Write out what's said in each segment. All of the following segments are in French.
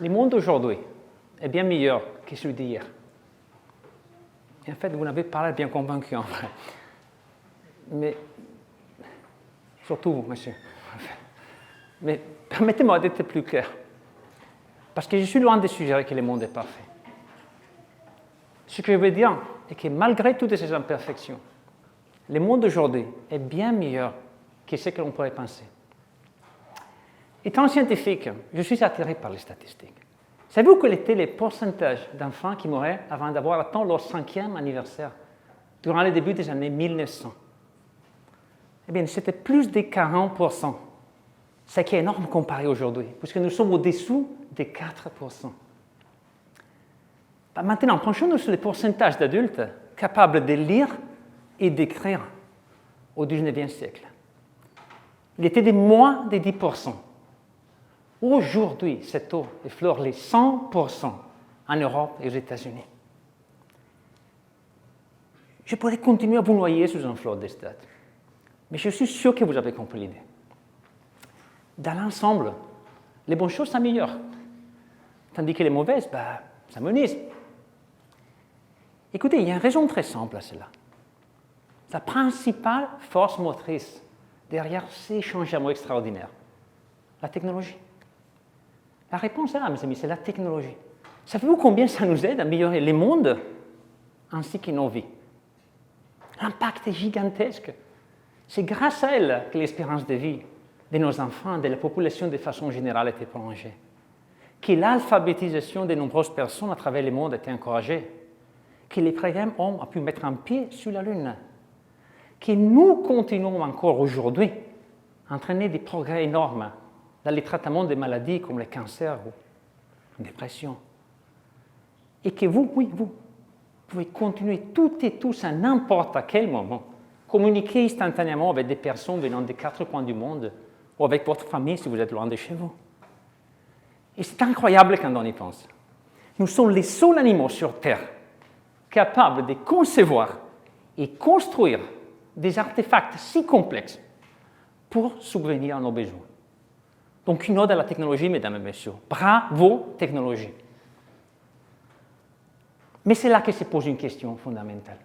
le monde d'aujourd'hui est bien meilleur que celui d'hier. Et en fait, vous n'avez pas l'air bien convaincu, en vrai. Mais, surtout vous, monsieur. Mais permettez-moi d'être plus clair. Parce que je suis loin de suggérer que le monde est parfait. Ce que je veux dire est que malgré toutes ces imperfections, le monde d'aujourd'hui est bien meilleur que ce que l'on pourrait penser. Étant scientifique, je suis attiré par les statistiques. Savez-vous quel était le pourcentage d'enfants qui mouraient avant d'avoir atteint leur 5e anniversaire durant le début des années 1900? Eh bien, c'était plus de 40%, ce qui est énorme comparé aujourd'hui, puisque nous sommes au-dessous de 4%. Maintenant, penchons-nous sur le pourcentage d'adultes capables de lire et d'écrire au XIXe siècle. Il était de moins de 10%. Aujourd'hui, ce taux effleure les 100% en Europe et aux États-Unis. Je pourrais continuer à vous noyer sous un flot de stats, mais je suis sûr que vous avez compris l'idée. Dans l'ensemble, les bonnes choses s'améliorent, tandis que les mauvaises s'amenuisent. Écoutez, il y a une raison très simple à cela. La principale force motrice derrière ces changements extraordinaires, la technologie. La réponse est là, mes amis, c'est la technologie. Savez-vous combien ça nous aide à améliorer le monde ainsi que nos vies? L'impact est gigantesque. C'est grâce à elle que l'espérance de vie de nos enfants, de la population de façon générale, était prolongée. Que l'alphabétisation de nombreuses personnes à travers le monde était encouragée. Que les premiers hommes ont pu mettre un pied sur la Lune. Que nous continuons encore aujourd'hui à entraîner des progrès énormes dans les traitements des maladies comme le cancer ou la dépression. Et que vous, oui, vous pouvez continuer toutes et tous à n'importe quel moment, communiquer instantanément avec des personnes venant des 4 coins du monde ou avec votre famille si vous êtes loin de chez vous. Et c'est incroyable quand on y pense. Nous sommes les seuls animaux sur Terre capables de concevoir et construire des artefacts si complexes pour subvenir à nos besoins. Donc, une ode à la technologie, mesdames et messieurs. Bravo, technologie. Mais c'est là que se pose une question fondamentale.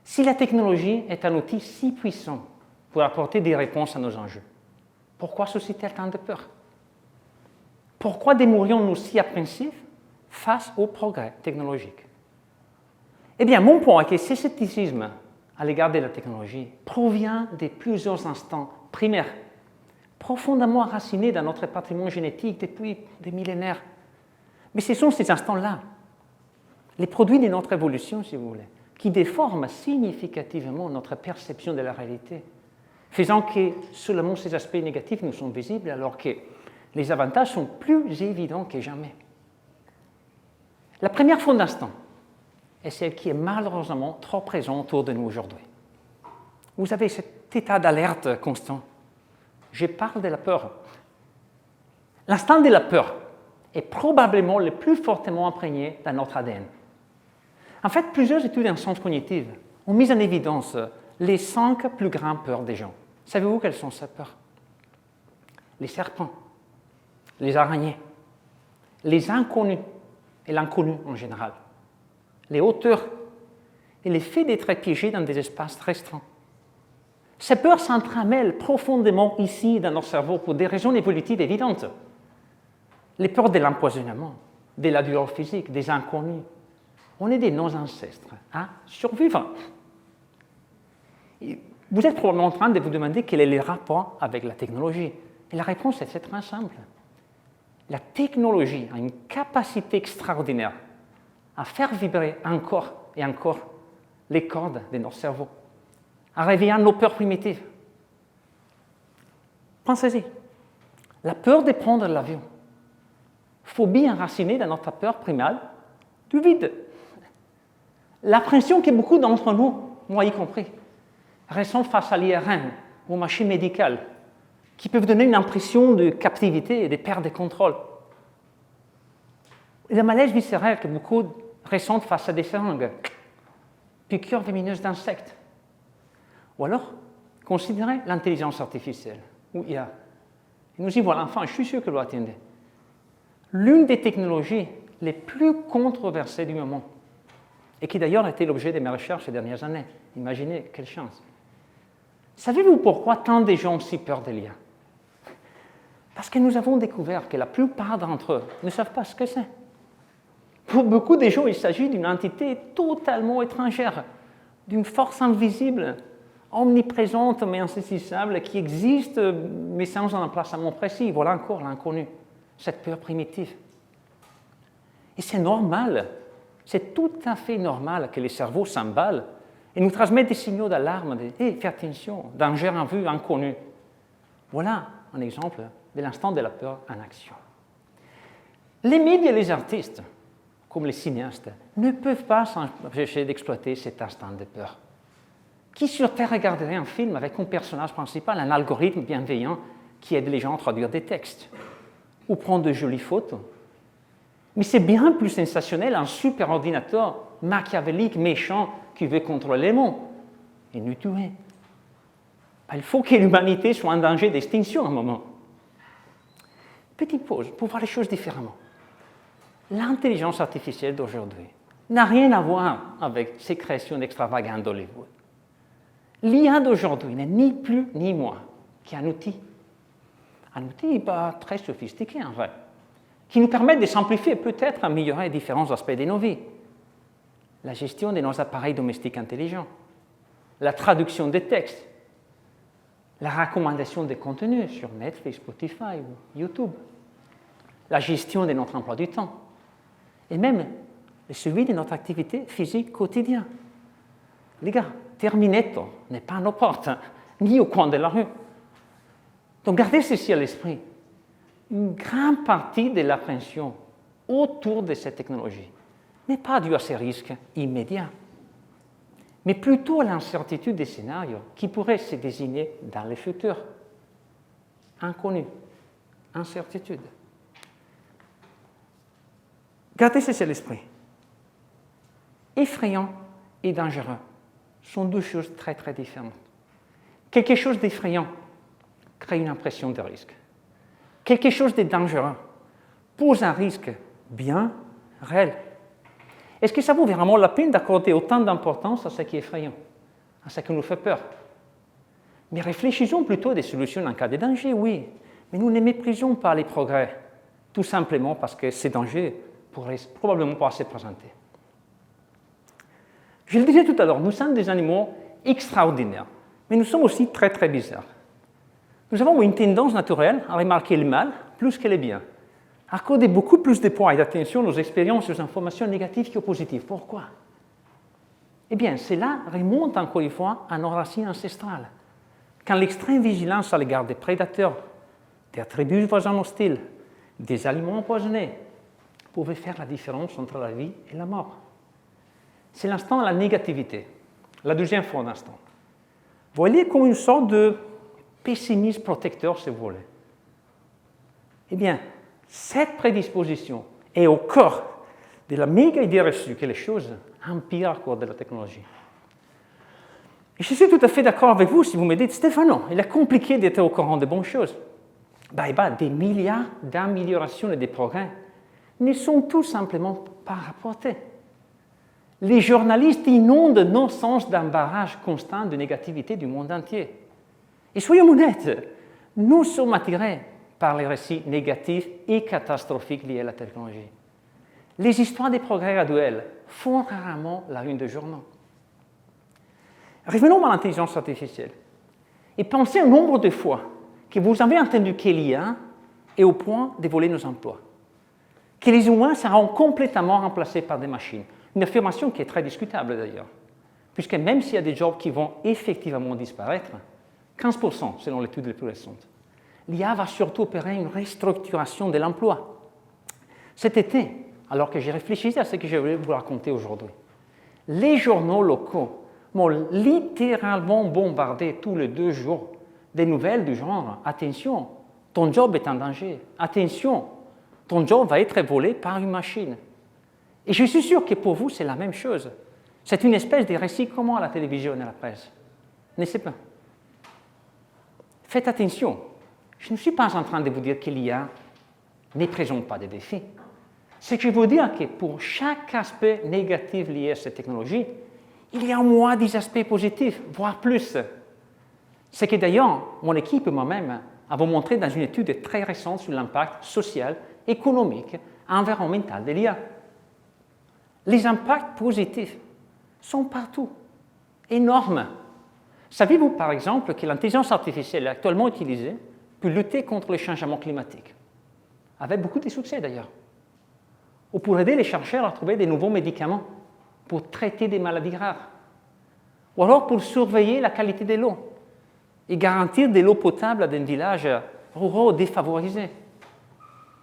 Si la technologie est un outil si puissant pour apporter des réponses à nos enjeux, pourquoi suscite-t-elle tant de peur? Pourquoi demeurions-nous si appréhensifs face au progrès technologique? Eh bien, mon point est que ce scepticisme à l'égard de la technologie provient de plusieurs instants primaires, profondément enracinés dans notre patrimoine génétique depuis des millénaires. Mais ce sont ces instants-là, les produits de notre évolution, si vous voulez, qui déforment significativement notre perception de la réalité, faisant que seulement ces aspects négatifs nous sont visibles alors que les avantages sont plus évidents que jamais. La première forme d'instant est celle qui est malheureusement trop présente autour de nous aujourd'hui. Vous avez cet état d'alerte constant. Je parle de la peur. L'instant de la peur est probablement le plus fortement imprégné dans notre ADN. En fait, plusieurs études en sciences cognitives ont mis en évidence les 5 plus grandes peurs des gens. Savez-vous quelles sont ces peurs? Les serpents, les araignées, les inconnus et l'inconnu en général, les hauteurs et le fait d'être piégé dans des espaces restreints. Ces peurs s'entremêlent profondément ici dans notre cerveau pour des raisons évolutives évidentes. Les peurs de l'empoisonnement, de la douleur physique, des inconnus. On est des nos-ancêtres à survivre. Vous êtes probablement en train de vous demander quel est le rapport avec la technologie. Et la réponse est très simple. La technologie a une capacité extraordinaire à faire vibrer encore et encore les cordes de notre cerveau, à réveiller nos peurs primitives. Pensez-y. La peur de prendre l'avion. Phobie enracinée dans notre peur primale du vide. L'appréhension que beaucoup d'entre nous, moi y compris, ressentent face à l'IRM, aux machines médicales, qui peuvent donner une impression de captivité et de perte de contrôle. Et le malaise viscéral que beaucoup ressentent face à des seringues, piqûres vénéneuses d'insectes. Ou alors, considérez l'intelligence artificielle, ou IA. Et nous y voilà, enfin, je suis sûr que vous l'attendez. l'une des technologies les plus controversées du moment, et qui d'ailleurs a été l'objet de mes recherches ces dernières années. Imaginez, quelle chance. Savez-vous pourquoi tant de gens ont si peur de l'IA? Parce que nous avons découvert que la plupart d'entre eux ne savent pas ce que c'est. Pour beaucoup de gens, il s'agit d'une entité totalement étrangère, d'une force invisible, omniprésente mais insaisissable, qui existe mais sans un emplacement précis. Voilà encore l'inconnu, cette peur primitive. Et c'est normal, c'est tout à fait normal que les cerveaux s'emballent et nous transmettent des signaux d'alarme, de hey, fais attention, danger en vue, inconnu. Voilà un exemple de l'instant de la peur en action. Les médias et les artistes, comme les cinéastes, ne peuvent pas s'empêcher d'exploiter cet instant de peur. Qui sur Terre regarderait un film avec un personnage principal, un algorithme bienveillant qui aide les gens à traduire des textes ou prendre de jolies photos? Mais c'est bien plus sensationnel un super ordinateur machiavélique, méchant, qui veut contrôler les mondes et nous tuer. Il faut que l'humanité soit en danger d'extinction à un moment. Petite pause pour voir les choses différemment. L'intelligence artificielle d'aujourd'hui n'a rien à voir avec ces créations extravagantes d'Hollywood. L'IA d'aujourd'hui n'est ni plus ni moins qu'un outil. Un outil pas très sophistiqué en vrai, qui nous permet de simplifier et peut-être améliorer différents aspects de nos vies. La gestion de nos appareils domestiques intelligents, la traduction des textes, la recommandation des contenus sur Netflix, Spotify ou YouTube, la gestion de notre emploi du temps, et même le suivi de notre activité physique quotidienne. Les gars, Terminator n'est pas à nos portes, ni au coin de la rue. Donc gardez ceci à l'esprit. Une grande partie de l'appréhension autour de cette technologie n'est pas due à ces risques immédiats, mais plutôt à l'incertitude des scénarios qui pourraient se désigner dans le futur. Inconnu, incertitude. Gardez ceci à l'esprit. Effrayant et dangereux sont deux choses très très différentes. Quelque chose d'effrayant crée une impression de risque. Quelque chose de dangereux pose un risque bien réel. Est-ce que ça vaut vraiment la peine d'accorder autant d'importance à ce qui est effrayant, à ce qui nous fait peur? Mais réfléchissons plutôt à des solutions en cas de danger, oui, mais nous ne méprisons pas les progrès, tout simplement parce que ces dangers pourraient probablement pas se présenter. Je le disais tout à l'heure, nous sommes des animaux extraordinaires, mais nous sommes aussi très très bizarres. Nous avons une tendance naturelle à remarquer le mal plus que le bien, à accorder beaucoup plus de poids et d'attention aux expériences et aux informations négatives que positives. Pourquoi? Eh bien, cela remonte encore une fois à nos racines ancestrales. Quand l'extrême vigilance à l'égard des prédateurs, des tribus voisins hostiles, des aliments empoisonnés, pouvait faire la différence entre la vie et la mort. C'est l'instant de la négativité, la deuxième forme d'instant. Vous voyez comme une sorte de pessimisme protecteur, si vous voulez. Eh bien, cette prédisposition est au cœur de la méga idée reçue que les choses empirent à cause de la technologie. Et je suis tout à fait d'accord avec vous si vous me dites, Stéphano, il est compliqué d'être au courant de bonnes choses. Des milliards d'améliorations et de progrès ne sont tout simplement pas rapportés. Les journalistes inondent nos sens d'un barrage constant de négativité du monde entier. Et soyons honnêtes, nous sommes attirés par les récits négatifs et catastrophiques liés à la technologie. Les histoires des progrès graduels font rarement la une des journaux. Revenons à l'intelligence artificielle et pensez au nombre de fois que vous avez entendu que l'IA est au point de voler nos emplois, que les humains seront complètement remplacés par des machines. Une affirmation qui est très discutable d'ailleurs, puisque même s'il y a des jobs qui vont effectivement disparaître, 15% selon l'étude la plus récente, l'IA va surtout opérer une restructuration de l'emploi. Cet été, alors que j'ai réfléchi à ce que je voulais vous raconter aujourd'hui, les journaux locaux m'ont littéralement bombardé tous les 2 jours des nouvelles du genre « Attention, ton job est en danger. Attention, ton job va être volé par une machine. » Et je suis sûr que pour vous, c'est la même chose. C'est une espèce de récit commun à la télévision et à la presse. N'est-ce pas? Faites attention. Je ne suis pas en train de vous dire que l'IA ne présentent pas de défis. Ce que je veux dire que pour chaque aspect négatif lié à cette technologie, il y a au moins des aspects positifs, voire plus. Ce que d'ailleurs, mon équipe et moi-même avons montré dans une étude très récente sur l'impact social, économique, environnemental de l'IA. Les impacts positifs sont partout, énormes. Savez-vous par exemple que l'intelligence artificielle actuellement utilisée peut lutter contre le changement climatique, avec beaucoup de succès d'ailleurs, ou pour aider les chercheurs à trouver de nouveaux médicaments pour traiter des maladies rares, ou alors pour surveiller la qualité de l'eau et garantir de l'eau potable dans des villages ruraux défavorisés,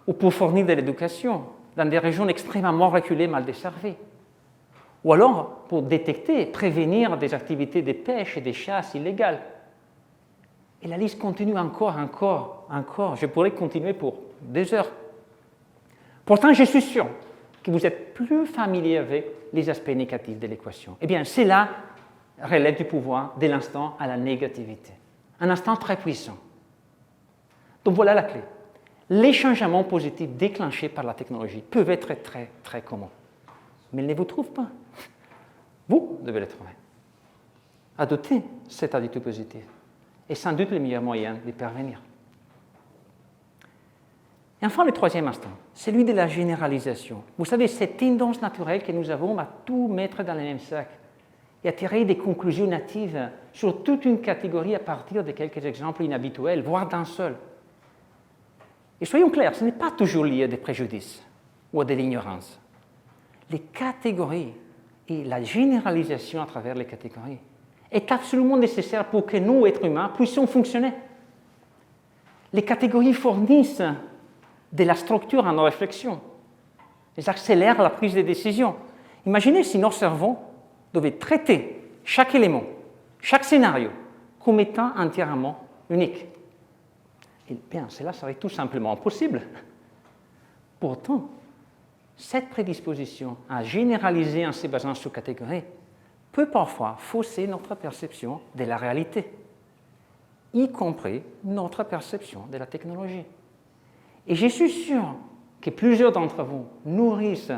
ou pour fournir de l'éducation dans des régions extrêmement reculées, mal desservies, ou alors pour détecter et prévenir des activités de pêche et de chasse illégales. Et la liste continue encore. Je pourrais continuer pour des heures. Pourtant, je suis sûr que vous êtes plus familier avec les aspects négatifs de l'équation. Eh bien, cela relève du pouvoir de l'instant à la négativité. Un instant très puissant. Donc voilà la clé. Les changements positifs déclenchés par la technologie peuvent être très, très communs. Mais ils ne vous trouvent pas. Vous devez les trouver. Adoptez cette attitude positive est sans doute le meilleur moyen d'y parvenir. Et enfin, le troisième instant, celui de la généralisation. Vous savez, cette tendance naturelle que nous avons à tout mettre dans le même sac et à tirer des conclusions natives sur toute une catégorie à partir de quelques exemples inhabituels, voire d'un seul. Et soyons clairs, ce n'est pas toujours lié à des préjudices ou à de l'ignorance. Les catégories et la généralisation à travers les catégories est absolument nécessaire pour que nous, êtres humains, puissions fonctionner. Les catégories fournissent de la structure à nos réflexions. Elles accélèrent la prise de décision. Imaginez si nos cerveaux devaient traiter chaque élément, chaque scénario, comme étant entièrement unique. Eh bien, cela serait tout simplement impossible. Pourtant, cette prédisposition à généraliser en se basant sur catégories peut parfois fausser notre perception de la réalité, y compris notre perception de la technologie. Et je suis sûr que plusieurs d'entre vous nourrissent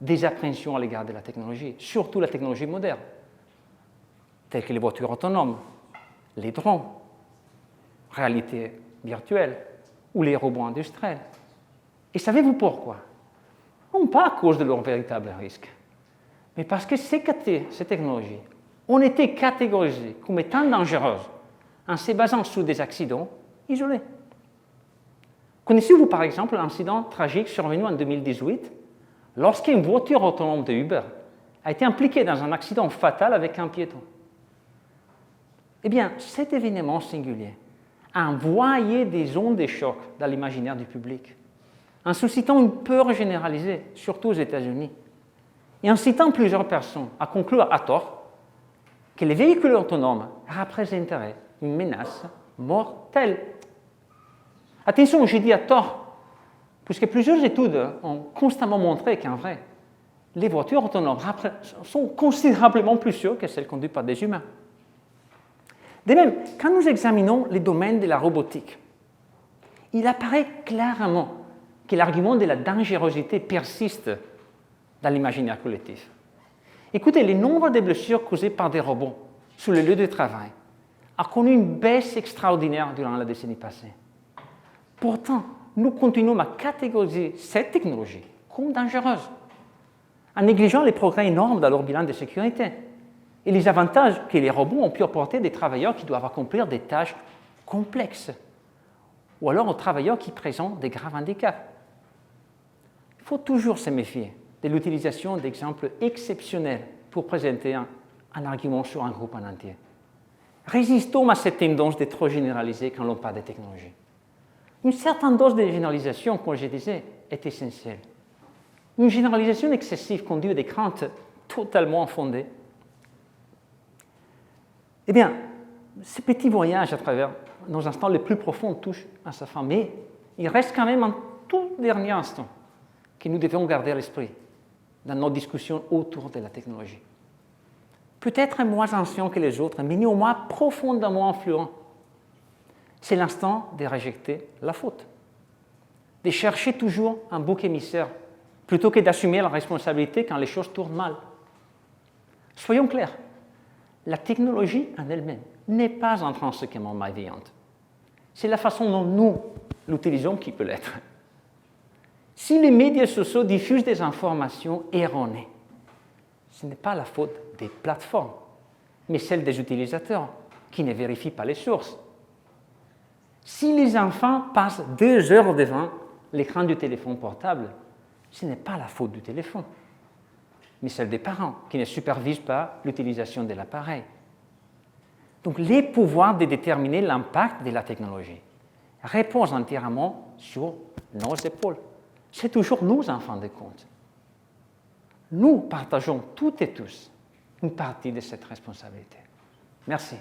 des appréhensions à l'égard de la technologie, surtout la technologie moderne, telles que les voitures autonomes, les drones, réalité virtuelle ou les robots industriels. Et savez-vous pourquoi? Non pas à cause de leurs véritables risques, mais parce que ces technologies ont été catégorisées comme étant dangereuses en se basant sur des accidents isolés. Connaissez-vous par exemple l'incident tragique survenu en 2018 lorsqu'une voiture autonome de Uber a été impliquée dans un accident fatal avec un piéton? Eh bien, cet événement singulier a envoyé des ondes de choc dans l'imaginaire du public, en suscitant une peur généralisée, surtout aux États-Unis, et incitant plusieurs personnes à conclure à tort que les véhicules autonomes représenteraient une menace mortelle. Attention, j'ai dit à tort, puisque plusieurs études ont constamment montré qu'en vrai, les voitures autonomes sont considérablement plus sûres que celles conduites par des humains. De même, quand nous examinons les domaines de la robotique, il apparaît clairement que l'argument de la dangerosité persiste dans l'imaginaire collectif. Écoutez, le nombre de blessures causées par des robots sur le lieu de travail a connu une baisse extraordinaire durant la décennie passée. Pourtant, nous continuons à catégoriser cette technologie comme dangereuse, en négligeant les progrès énormes dans leur bilan de sécurité et les avantages que les robots ont pu apporter des travailleurs qui doivent accomplir des tâches complexes, ou alors aux travailleurs qui présentent des graves handicaps. Il faut toujours se méfier de l'utilisation d'exemples exceptionnels pour présenter un argument sur un groupe en entier. Résistons à cette tendance de trop généraliser quand l'on parle de technologie. Une certaine dose de généralisation, comme je disais, est essentielle. Une généralisation excessive conduit à des craintes totalement infondées. Eh bien, ce petit voyage à travers nos instants les plus profonds touche à sa fin, mais il reste quand même un tout dernier instant que nous devons garder à l'esprit dans nos discussions autour de la technologie. Peut-être moins ancien que les autres, mais néanmoins profondément influent. C'est l'instant de rejeter la faute. de chercher toujours un bouc émissaire, plutôt que d'assumer la responsabilité quand les choses tournent mal. Soyons clairs, la technologie en elle-même n'est pas intrinsèquement malveillante. C'est la façon dont nous l'utilisons qui peut l'être. Si les médias sociaux diffusent des informations erronées, ce n'est pas la faute des plateformes, mais celle des utilisateurs qui ne vérifient pas les sources. Si les enfants passent 2 heures devant l'écran du téléphone portable, ce n'est pas la faute du téléphone, mais celle des parents qui ne supervisent pas l'utilisation de l'appareil. Donc les pouvoirs de déterminer l'impact de la technologie reposent entièrement sur nos épaules. C'est toujours nous, en fin de compte. Nous partageons toutes et tous une partie de cette responsabilité. Merci.